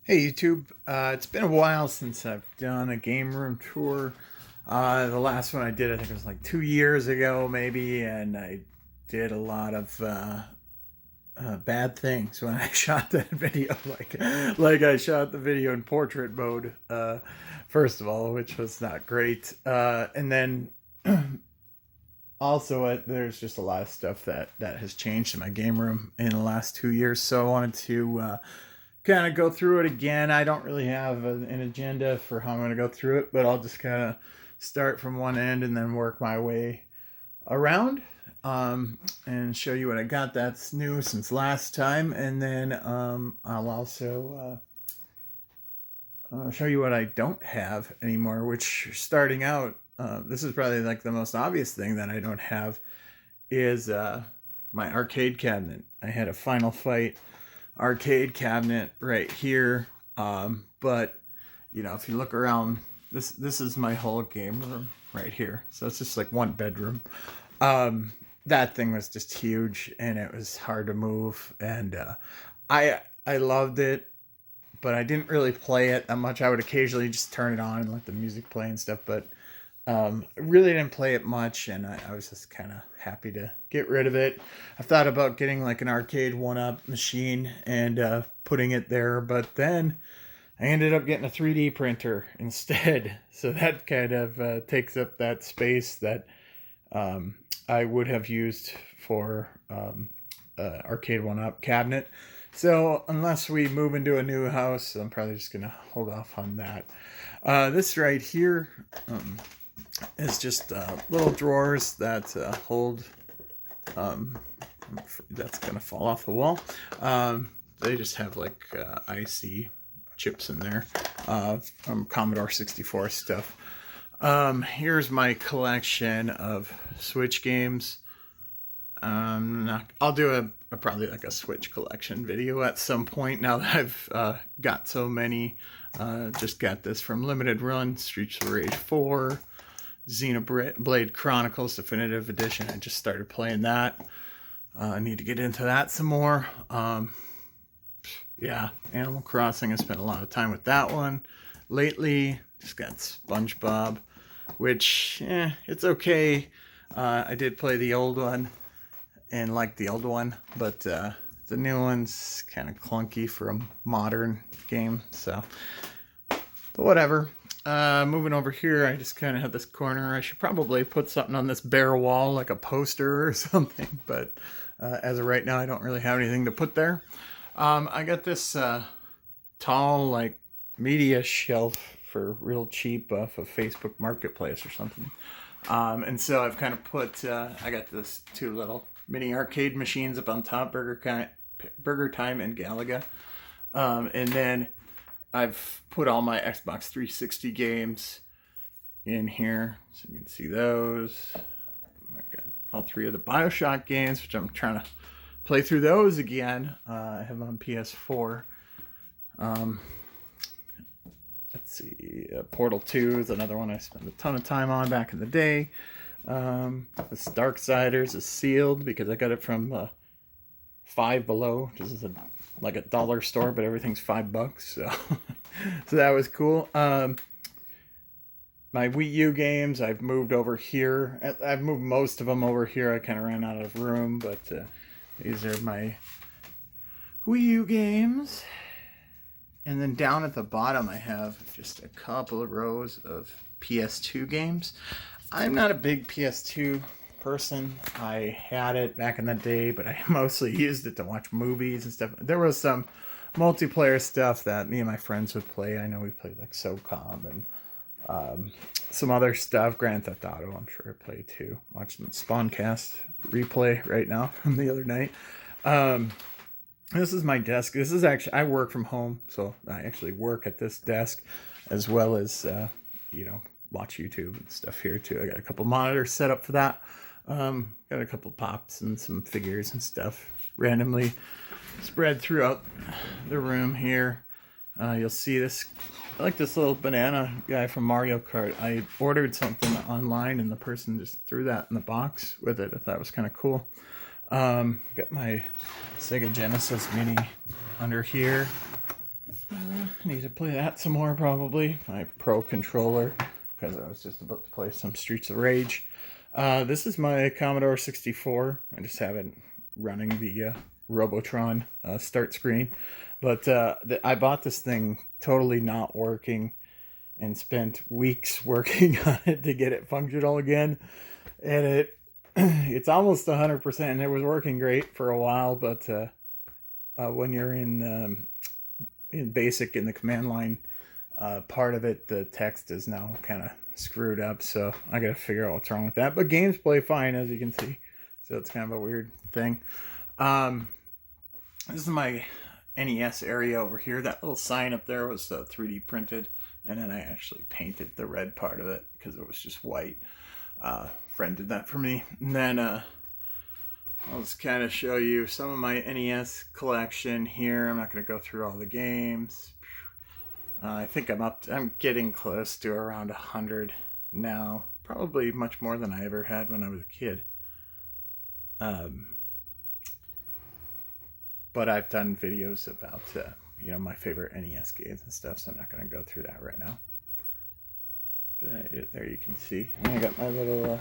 Hey YouTube, it's been a while since I've done a game room tour. The last one I did, I think it was like 2 years ago, maybe, and I did a lot of bad things when I shot that video. Like I shot the video in portrait mode, first of all, which was not great, and then also there's just a lot of stuff that has changed in my game room in the last 2 years. So I wanted to kind of go through it again. I don't really have an agenda for how I'm going to go through it, but I'll just kind of start from one end and then work my way around, and show you what I got that's new since last time. And then I'll also show you what I don't have anymore, which, starting out, this is probably like the most obvious thing that I don't have is my arcade cabinet. I had a Final Fight arcade cabinet right here, but if you look around, this is my whole game room right here. So it's just like one bedroom. That thing was just huge and it was hard to move, and I loved it, but I didn't really play it that much. I would occasionally just turn it on and let the music play and stuff, but really didn't play it much, and I was just kind of happy to get rid of it. I thought about getting like an arcade one-up machine and putting it there, but then I ended up getting a 3D printer instead. So that kind of takes up that space that I would have used for arcade one-up cabinet. So unless we move into a new house, I'm probably just gonna hold off on that. This right here is just little drawers that hold, that's gonna fall off the wall. They just have like IC chips in there from Commodore 64 stuff. Here's my collection of Switch games. I'll do a probably like a Switch collection video at some point, now that I've got so many. Just got this from Limited Run, Streets of Rage 4, Xenoblade Chronicles Definitive Edition. I just started playing that. I need to get into that some more. Yeah, Animal Crossing. I spent a lot of time with that one lately. Just got SpongeBob, which, it's okay. I did play the old one and like the old one, but the new one's kind of clunky for a modern game, so, but whatever. Moving over here, I just kind of have this corner. I should probably put something on this bare wall, like a poster or something, but as of right now, I don't really have anything to put there. I got this tall, like, media shelf for real cheap off of Facebook Marketplace or something. And so I've kind of put, I got this two little mini arcade machines up on top, Burger Time and Galaga. And then I've put all my Xbox 360 games in here, so you can see those. I got all three of the BioShock games, which I'm trying to play through those again. I have them on PS4. Let's see, Portal 2 is another one I spent a ton of time on back in the day. This Darksiders is sealed because I got it from Five Below, which is like a dollar store, but everything's $5, so so that was cool. My Wii U games, I've moved over here. I've moved most of them over here. I kind of ran out of room, but these are my Wii U games. And then down at the bottom, I have just a couple of rows of PS2 games. I'm not a big PS2 person. I had it back in the day, but I mostly used it to watch movies and stuff. There was some multiplayer stuff that me and my friends would play. I know we played like SOCOM and some other stuff. Grand Theft Auto, I'm sure I played too. Watching the Spawncast replay right now from the other night. This is my desk. This is actually, I work from home, so I actually work at this desk as well as, watch YouTube and stuff here too. I got a couple monitors set up for that. Got a couple pops and some figures and stuff randomly spread throughout the room here. You'll see this, I like this little banana guy from Mario Kart. I ordered something online and the person just threw that in the box with it. I thought it was kind of cool. Got my Sega Genesis Mini under here. I need to play that some more probably. My Pro controller, because I was just about to play some Streets of Rage. This is my Commodore 64. I just have it running the Robotron start screen. But I bought this thing totally not working and spent weeks working on it to get it functional again. And it's almost 100%, and it was working great for a while, but when you're in BASIC in the command line part of it, the text is now kind of screwed up, so I gotta figure out what's wrong with that. But games play fine, as you can see, so it's kind of a weird thing. This is my NES area over here. That little sign up there was 3D printed, and then I actually painted the red part of it because it was just white. Friend did that for me. And then I'll just kind of show you some of my NES collection here. I'm not going to go through all the games. I think I'm getting close to around 100 now. Probably much more than I ever had when I was a kid. But I've done videos about my favorite NES games and stuff, so I'm not going to go through that right now. But there you can see. And I got my little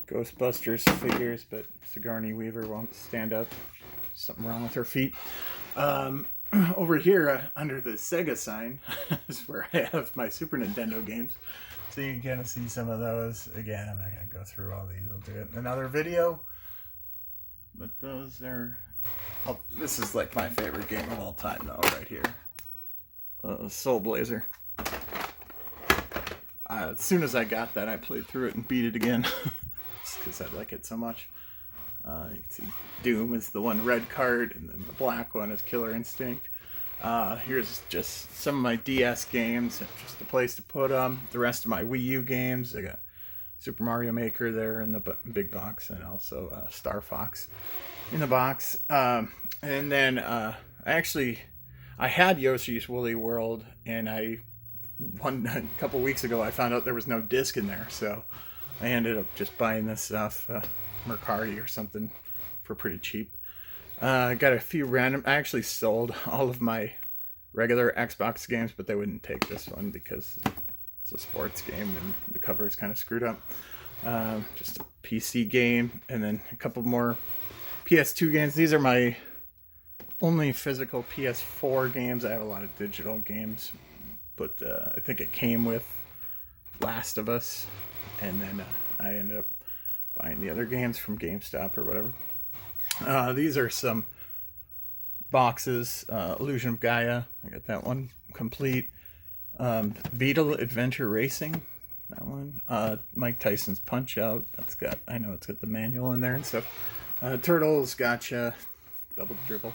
Ghostbusters figures, but Sigourney Weaver won't stand up. Something wrong with her feet. Over here, under the Sega sign, is where I have my Super Nintendo games. So you can kind of see some of those. Again, I'm not going to go through all these. I'll do it in another video. But those are... Oh, this is like my favorite game of all time, though, right here. Soul Blazer. As soon as I got that, I played through it and beat it again. Just because I like it so much. You can see Doom is the one red card, and then the black one is Killer Instinct. Here's just some of my DS games, and just a place to put them. The rest of my Wii U games. I got Super Mario Maker there in the big box, and also Star Fox in the box. And then I had Yoshi's Woolly World, and a couple weeks ago I found out there was no disc in there, so I ended up just buying this off Mercari or something for pretty cheap. I got a few random... I actually sold all of my regular Xbox games, but they wouldn't take this one because it's a sports game and the cover is kind of screwed up. Just a PC game, and then a couple more PS2 games. These are my only physical PS4 games. I have a lot of digital games, but I think it came with Last of Us, and then I ended up buying the other games from GameStop or whatever. These are some boxes. Illusion of Gaia, I got that one complete. Beetle Adventure Racing, that one. Mike Tyson's Punch Out, I know it's got the manual in there and stuff. Turtles, Gotcha, Double Dribble.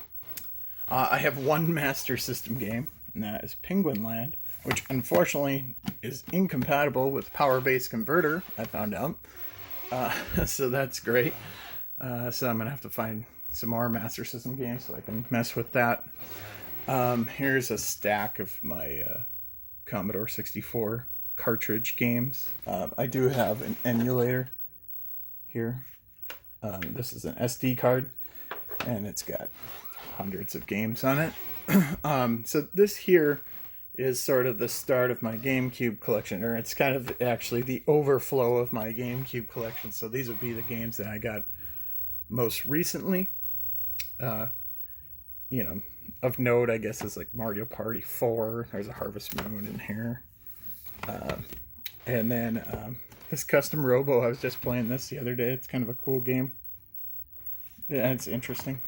I have one Master System game, and that is Penguin Land, which unfortunately is incompatible with Power-Based Converter, I found out. So that's great. So I'm going to have to find some more Master System games so I can mess with that. Here's a stack of my Commodore 64 cartridge games. I do have an emulator here. This is an SD card, and it's got hundreds of games on it. So this here is sort of the start of my GameCube collection, or it's kind of actually the overflow of my GameCube collection. So these would be the games that I got most recently. Of note, I guess, is like Mario Party 4. There's a Harvest Moon in here. And then this Custom Robo, I was just playing this the other day. It's kind of a cool game. Yeah, it's interesting.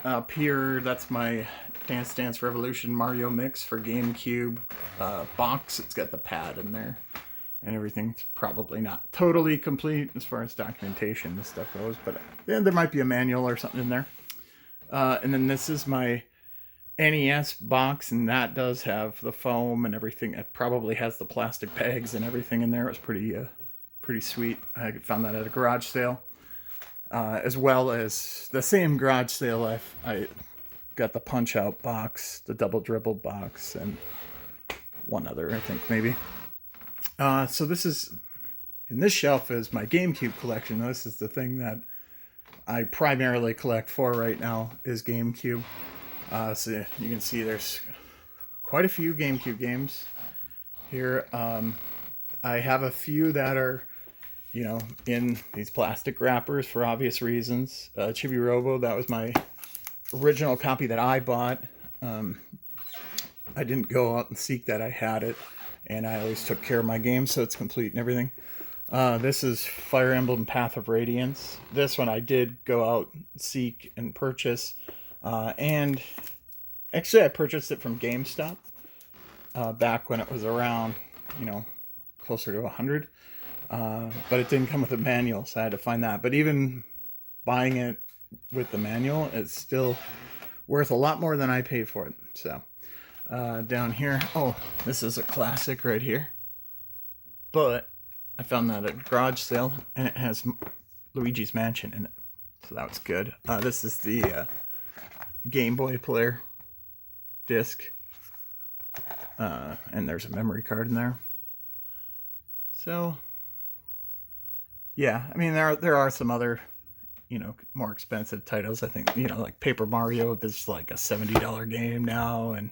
Up here, that's my Dance Dance Revolution Mario Mix for GameCube box. It's got the pad in there and everything. It's probably not totally complete as far as documentation and stuff goes, but yeah, there might be a manual or something in there. And then this is my NES box, and that does have the foam and everything. It probably has the plastic bags and everything in there. It was pretty sweet. I found that at a garage sale. As well as the same garage sale, I got the Punch Out box, the Double Dribble box, and one other, I think, maybe. So this is, in this shelf is my GameCube collection. This is the thing that I primarily collect for right now, is GameCube. So you can see there's quite a few GameCube games here. I have a few that are, in these plastic wrappers for obvious reasons. Chibi Robo, that was my original copy that I bought. I didn't go out and seek that. I had it, and I always took care of my game, so it's complete and everything. This is Fire Emblem Path of Radiance. This one I did go out, seek, and purchase. And actually I purchased it from GameStop back when it was around, closer to 100. But it didn't come with a manual, so I had to find that. But even buying it with the manual, it's still worth a lot more than I paid for it. So down here, this is a classic right here. But I found that at a garage sale, and it has Luigi's Mansion in it. So that was good. This is the Game Boy player disc. And there's a memory card in there. So, yeah, I mean, there are some other, more expensive titles. I think, like Paper Mario is like a $70 game now, and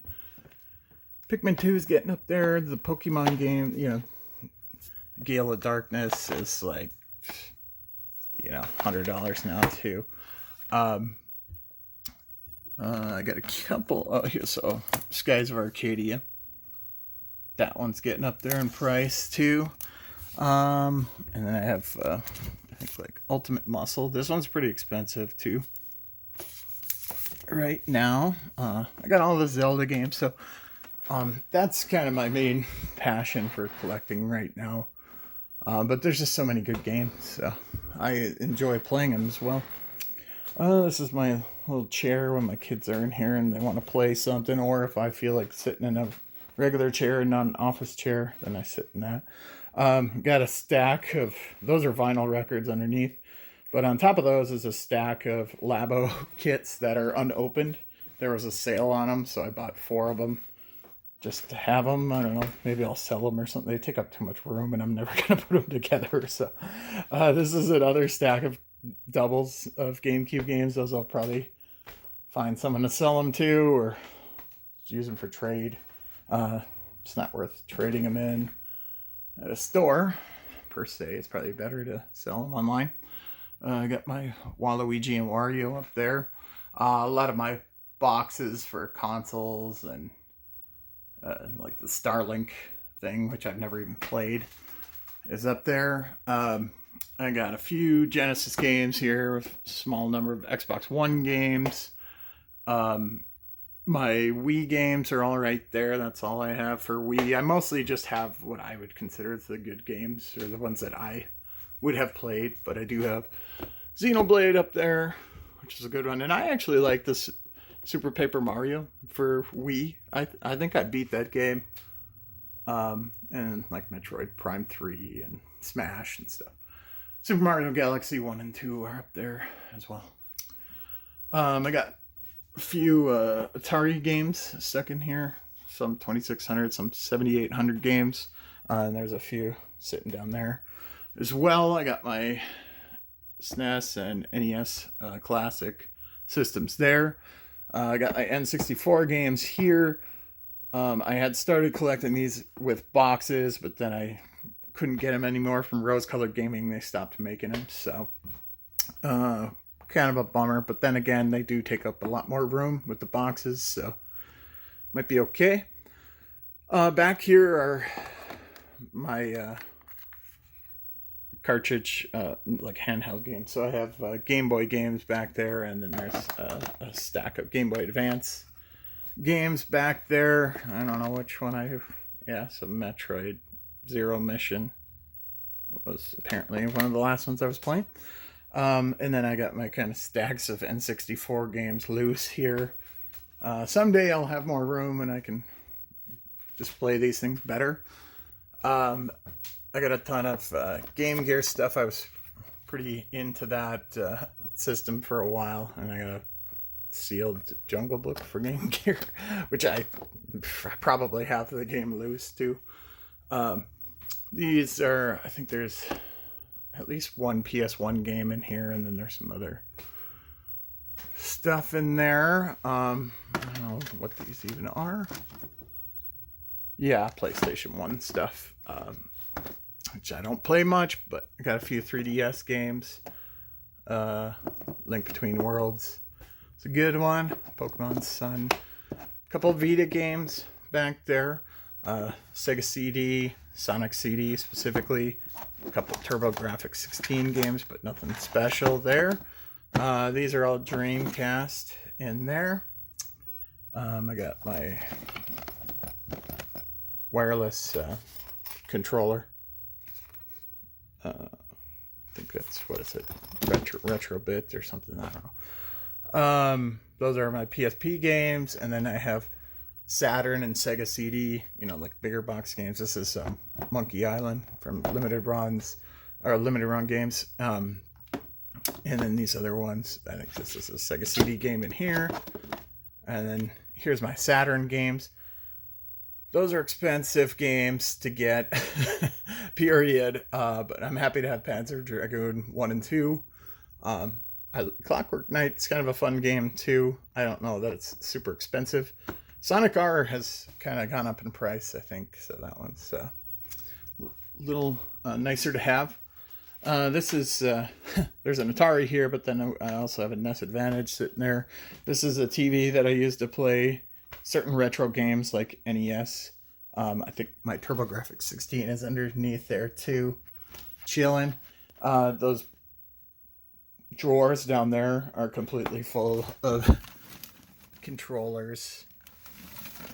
Pikmin 2 is getting up there. The Pokemon game, Gale of Darkness is like, $100 now too. I got a couple. So Skies of Arcadia. That one's getting up there in price too. And then I have, I think like Ultimate Muscle. This one's pretty expensive too. Right now, I got all the Zelda games, so that's kind of my main passion for collecting right now. But there's just so many good games, so I enjoy playing them as well. This is my little chair when my kids are in here and they want to play something, or if I feel like sitting in a regular chair and not an office chair, then I sit in that. Got a stack of, those are vinyl records underneath, but on top of those is a stack of Labo kits that are unopened. There was a sale on them, so I bought 4 of them just to have them. I don't know, maybe I'll sell them or something. They take up too much room and I'm never going to put them together. So this is another stack of doubles of GameCube games. Those I'll probably find someone to sell them to, or use them for trade. It's not worth trading them in at a store per se. It's probably better to sell them online. I got my Waluigi and Wario up there. A lot of my boxes for consoles and like the Starlink thing, which I've never even played, is up there. I got a few Genesis games here, a small number of Xbox One games. My Wii games are all right there. That's all I have for Wii. I mostly just have what I would consider the good games, or the ones that I would have played. But I do have Xenoblade up there, which is a good one. And I actually like this Super Paper Mario for Wii. I think I beat that game. And like Metroid Prime 3 and Smash and stuff. Super Mario Galaxy 1 and 2 are up there as well. I got a few Atari games stuck in here. Some 2600, some 7800 games. And there's a few sitting down there as well. I got my SNES and NES classic systems there. I got my N64 games here. I had started collecting these with boxes, but then I couldn't get them anymore from Rose Colored Gaming. They stopped making them, so kind of a bummer. But then again, they do take up a lot more room with the boxes, so might be okay. Back here are my cartridge, like handheld games. So I have Game Boy games back there, and then there's a stack of Game Boy Advance games back there. I don't know which one some Metroid Zero Mission was apparently one of the last ones I was playing. And then I got my kind of stacks of N64 games loose here. Someday I'll have more room and I can display these things better. I got a ton of Game Gear stuff. I was pretty into that system for a while, and I got a sealed Jungle Book for Game Gear, which I probably have the game loose too. These are, I think there's at least one PS1 game in here, and then there's some other stuff in there. I don't know what these even are. Yeah, PlayStation 1 stuff, which I don't play much, but I got a few 3DS games. Link Between Worlds, it's a good one. Pokemon Sun. A couple Vita games back there. Sega CD, Sonic CD specifically. A couple TurboGrafx 16 games, but nothing special there. These are all Dreamcast in there. I got my wireless controller. I think that's, what is it? Retro bit or something. I don't know. Those are my PSP games, and then I have Saturn and Sega CD, you know, like bigger box games. This is Monkey Island from Limited Run Games. And then these other ones. I think this is a Sega CD game in here. And then here's my Saturn games. Those are expensive games to get, period. But I'm happy to have Panzer Dragoon 1 and 2. Clockwork Knight's kind of a fun game too. I don't know that it's super expensive. Sonic R has kind of gone up in price, I think. So that one's a little nicer to have. This is, there's an Atari here, but then I also have a NES Advantage sitting there. This is a TV that I use to play certain retro games like NES. I think my TurboGrafx 16 is underneath there too, chilling. Those drawers down there are completely full of controllers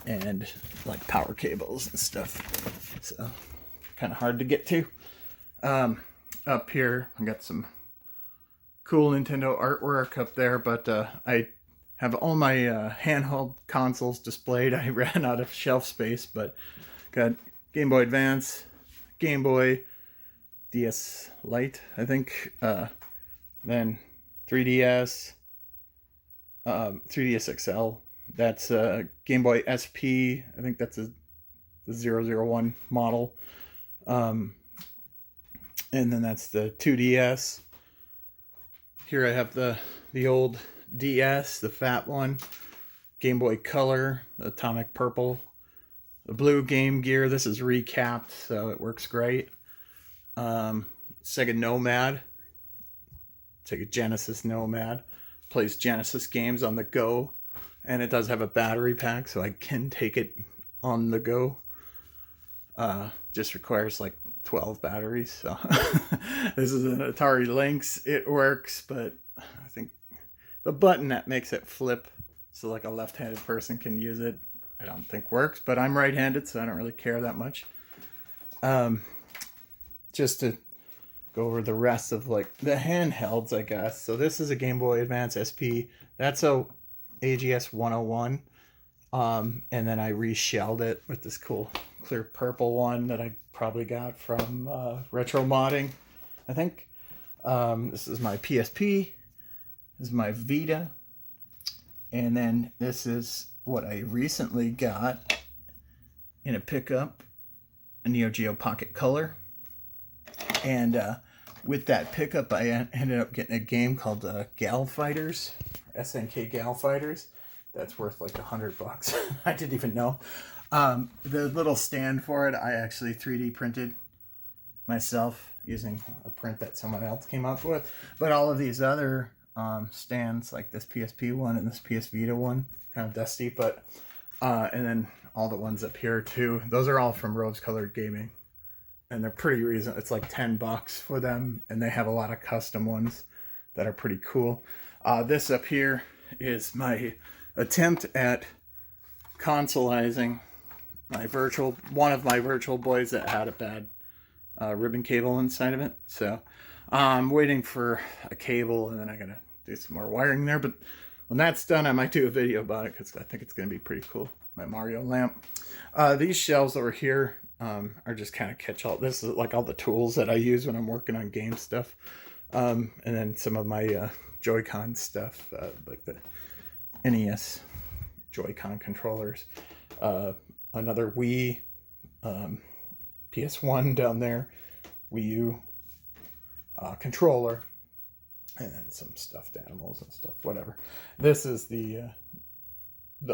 and like power cables and stuff. So kind of hard to get to. Up here, I got some cool Nintendo artwork up there, but I have all my handheld consoles displayed. I ran out of shelf space, but got Game Boy Advance, Game Boy, DS Lite, I think, then 3DS, 3DS XL. That's Game Boy SP. I think that's the 001 model. And then that's the 2DS. Here I have the old DS, the fat one. Game Boy Color, the Atomic Purple. The blue Game Gear. This is recapped, so it works great. Sega Nomad. Sega Genesis Nomad. Plays Genesis games on the go. And it does have a battery pack, so I can take it on the go. Just requires like 12 batteries. So this is an Atari Lynx. It works, but I think the button that makes it flip so like a left-handed person can use it, I don't think works, but I'm right-handed, so I don't really care that much. Just to go over the rest of like the handhelds, I guess. So this is a Game Boy Advance SP. That's a AGS 101. And then I reshelled it with this cool clear purple one that I probably got from retro modding, I think. This is my PSP. This is my Vita. And then this is what I recently got in a pickup, a Neo Geo Pocket Color. And with that pickup, I ended up getting a game called Gal Fighters, SNK Gal Fighters. That's worth like $100. I didn't even know. The little stand for it, I actually 3D printed myself using a print that someone else came up with. But all of these other stands, like this PSP one and this PS Vita one, kind of dusty, but and then all the ones up here too. Those are all from Rose Colored Gaming, and they're pretty reasonable. It's like $10 for them, and they have a lot of custom ones that are pretty cool. This up here is my attempt at consoleizing one of my virtual boys that had a bad ribbon cable inside of it. So I'm waiting for a cable, and then I gotta do some more wiring there. But when that's done, I might do a video about it because I think it's gonna be pretty cool. My Mario lamp. These shelves over here are just kind of catch-all. This is like all the tools that I use when I'm working on game stuff, and then some of my Joy-Con stuff, like the NES Joy-Con controllers, another Wii, PS1 down there, Wii U controller, and then some stuffed animals and stuff, whatever. This is the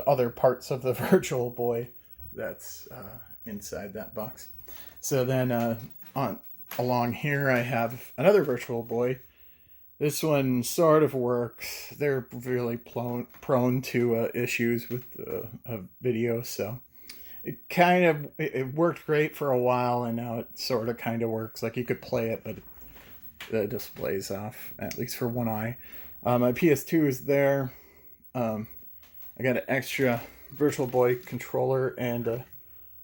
other parts of the Virtual Boy that's inside that box. So then along here I have another Virtual Boy. This one sort of works. They're really prone to issues with video, so it worked great for a while, and now it sort of kind of works. Like, you could play it, but the display's off, at least for one eye. My PS2 is there. I got an extra Virtual Boy controller and a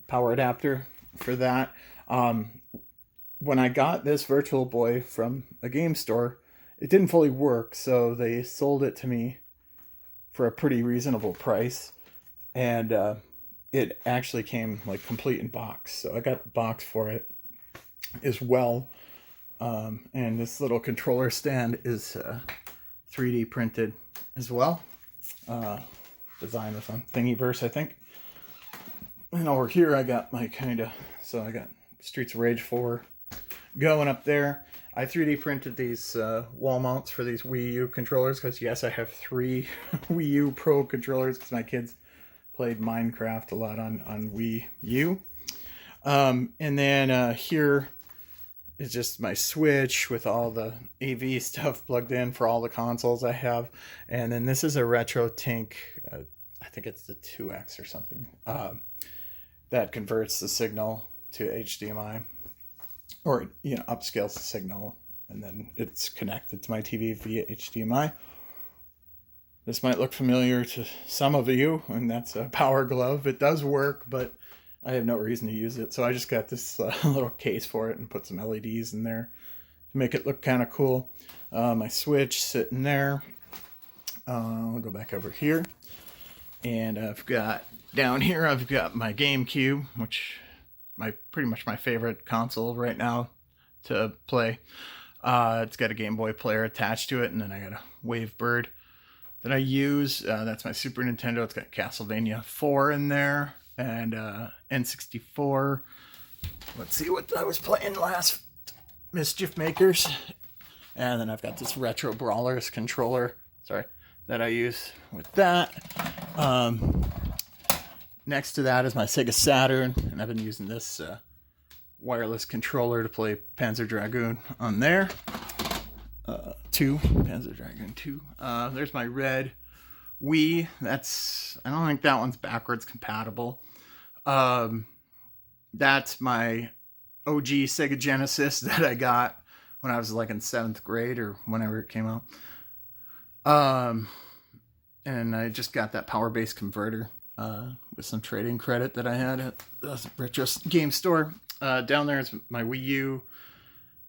power adapter for that. When I got this Virtual Boy from a game store, it didn't fully work, so they sold it to me for a pretty reasonable price. And it actually came like complete in box. So I got the box for it as well. And this little controller stand is 3D printed as well. Designed with on Thingiverse, I think. And over here I got my so I got Streets of Rage 4 going up there. I 3D printed these wall mounts for these Wii U controllers, because yes, I have 3 Wii U Pro controllers, because my kids played Minecraft a lot on Wii U. And then here is just my Switch with all the AV stuff plugged in for all the consoles I have. And then this is a RetroTink, I think it's the 2X or something, that converts the signal to HDMI, or, upscales the signal, and then it's connected to my TV via HDMI. This might look familiar to some of you, and that's a Power Glove. It does work, but I have no reason to use it, so I just got this little case for it and put some LEDs in there to make it look kind of cool. My Switch sitting there. I'll go back over here, and down here I've got my GameCube, which is pretty much my favorite console right now to play. It's got a Game Boy player attached to it, and then I got a Wavebird that I use. That's my Super Nintendo. It's got Castlevania 4 in there, and N64. Let's see what I was playing last. Mischief Makers. And then I've got this Retro Brawlers controller, that I use with that. Next to that is my Sega Saturn, and I've been using this wireless controller to play Panzer Dragoon on there. Panzer Dragoon 2. There's my red Wii. I don't think that one's backwards compatible. That's my OG Sega Genesis that I got when I was like in 7th grade or whenever it came out. And I just got that power base converter with some trading credit that I had at the retro game store. Down there is my Wii U,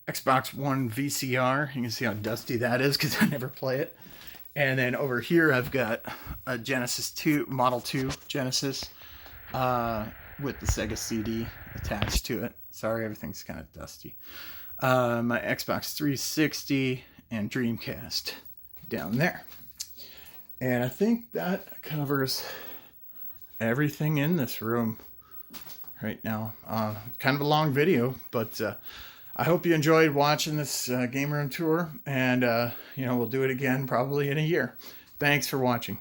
Xbox One VCR. You can see how dusty that is because I never play it. And then over here I've got a Genesis 2, Model 2 Genesis with the Sega CD attached to it. Sorry, everything's kind of dusty. My Xbox 360 and Dreamcast down there. And I think that covers everything in this room right now. Kind of a long video, but I hope you enjoyed watching this game room tour, and we'll do it again probably in a year. Thanks for watching.